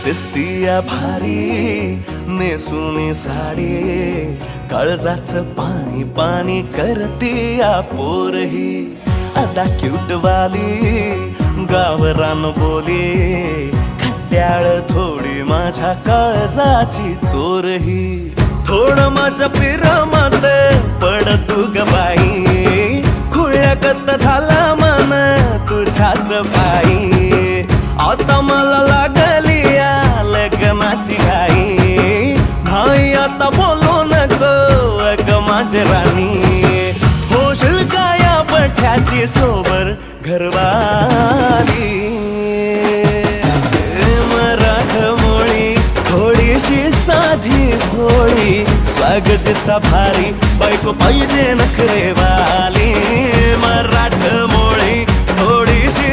दिसतीया भारी नेसुनी साडी, काळजाचं पाणी पाणी करतीया पोरही. आता क्यूट वाली गावरान बोली, खट्याळ थोडी माझ्या काळजाची चोरही. थोडं माझ्या पिरमत पड तू ग बाई, खुळ्यागत झाला मन तुझ्याच पायी. आता मला लागली या लग्नाची घाई, नाही आता बोलू नको अग माझी राणी. होशील का या पठ्याची सोबर घरवाली. मराठमोळी थोडीशी साधी भोळी, स्वागतीचा भारी बायको पाहिजे नखरेवाली. मराठमोळी